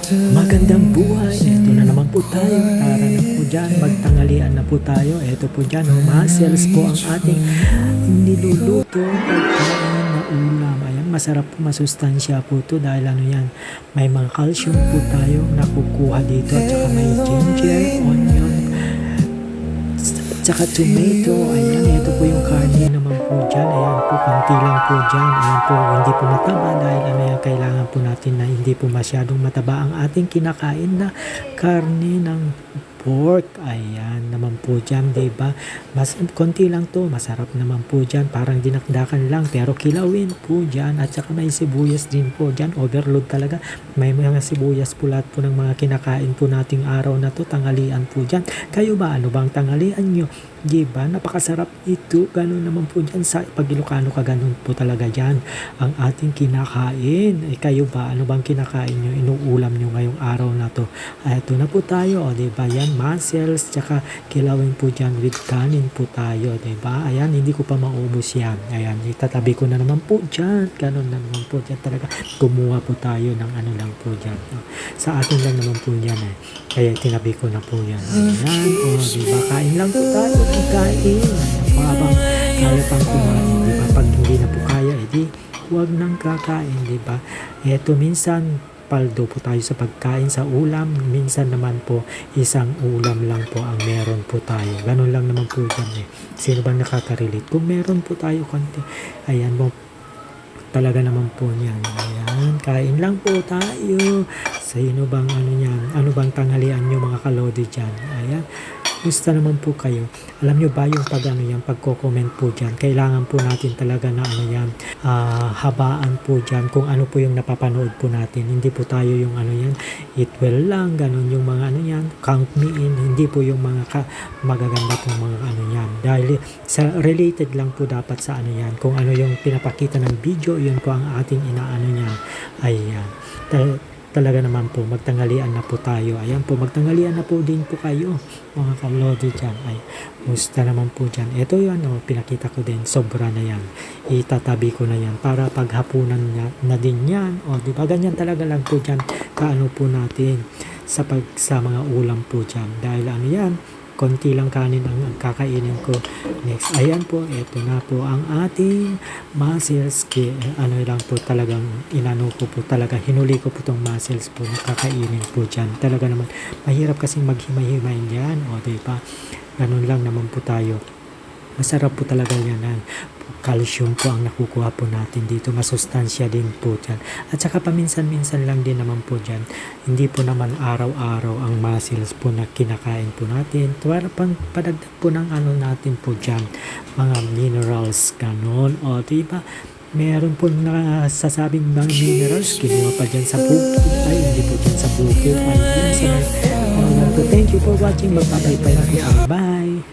Magandang buhay. Ito na naman po tayo. Tara na po dyan. Magtanghalian na po tayo. Ito po dyan. Muscles po ang ating niluluto. Pagkain na ulam. Ayan, masarap po, masustansya po ito dahil ano yan, may mga calcium po tayo nakukuha dito at saka may ginger, onion, tsaka tomato. Ayan, ito po yung karne naman po dyan. Ayan po, konti lang po dyan. Ayan po, hindi po mataba dahil ano yan, kailangan po natin na hindi po masyadong mataba ang ating kinakain na karne ng pork. Ayan naman po dyan, diba? Mas konti lang to, masarap naman po dyan. Parang dinakdakan lang, pero kilawin po dyan. At saka may sibuyas din po dyan. Overload talaga. May mga sibuyas po lahat po ng mga kinakain po nating araw na to. Tanghalian po dyan. Kayo ba? Ano bang tanghalian nyo? Diba? Napakasarap ito. Ganun naman po dyan. Sa pag Ilocano ka, ganun po talaga dyan ang ating kinakain. Kayo ba? Ano bang kinakain nyo? Inuulam nyo ngayong araw na to? Ito na po tayo. O, diba? Yan, muscles, tsaka kilawin po dyan with kanin po tayo. Diba? Ayan, hindi ko pa maubos yan. Ayan, itatabi ko na naman po dyan. Ganun na naman po dyan talaga. Kumuha po tayo ng ano lang po dyan. Sa atin lang naman po yan eh. Kaya tinabi ko na po yan. Ayan, o, diba? Kain lang po tayo. Kain. Ayan, habang kaya pang kumain, diba? Pag hindi na po kaya, edi huwag nang kakain, diba? Eto, minsan paldo po tayo sa pagkain sa ulam, minsan naman po isang ulam lang po ang meron po tayo. Ganun lang naman po dyan eh. Sino bang nakaka-relate? Kung meron po tayo konti, ayan mo, talaga naman po niyan. Ayan, kain lang po tayo. Sino bang ano niyan? Ano bang tanghalian nyo mga kalodi dyan? Ayan. Gusto naman po kayo. Alam nyo ba yung pag ano yan, pagko-comment po dyan, kailangan po natin talaga na ano yan, habaan po dyan kung ano po yung napapanood po natin. Hindi po tayo yung ano yan, eat well lang, ganun yung mga ano yan, count me in, hindi po yung mga magaganda pong mga ano yan. Dahil sa related lang po dapat sa ano yan, kung ano yung pinapakita ng video, yun po ang ating inaano yan. Ayan. Talaga naman po, magtanghalian na po tayo. Ayan po, magtanghalian na po din po kayo, mga kalodi dyan. Ay, musta naman po dyan. Ito yun, pinakita ko din, sobra na yan. Itatabi ko na yan para paghapunan na din yan. O, di ba, ganyan talaga lang po dyan, kaano po natin sa mga ulam po dyan. Dahil ano yan, konti lang kanin ang kakainin ko. Next, ayan po, ito na po ang ating muscles. Ano lang po talagang inano ko po talaga, hinuli ko po tong muscles po na kakainin po dyan. Talaga naman, mahirap kasing maghimay-himay yan. O, diba? Ganun lang naman po tayo. Masarap po talaga yan. Calcium po ang nakukuha po natin dito. Masustansya din po dyan. At saka paminsan-minsan lang din naman po dyan. Hindi po naman araw-araw ang muscles po na kinakain po natin. Para pang padagdag po ng ano natin po dyan. Mga minerals, ganun. O, diba? Meron po nasasabing mga minerals. Kinuha pa dyan sa bukid. Ay, hindi po dyan sa bukid. Ay, dyan sa thank you for watching. Magpapay-pay na po. Bye!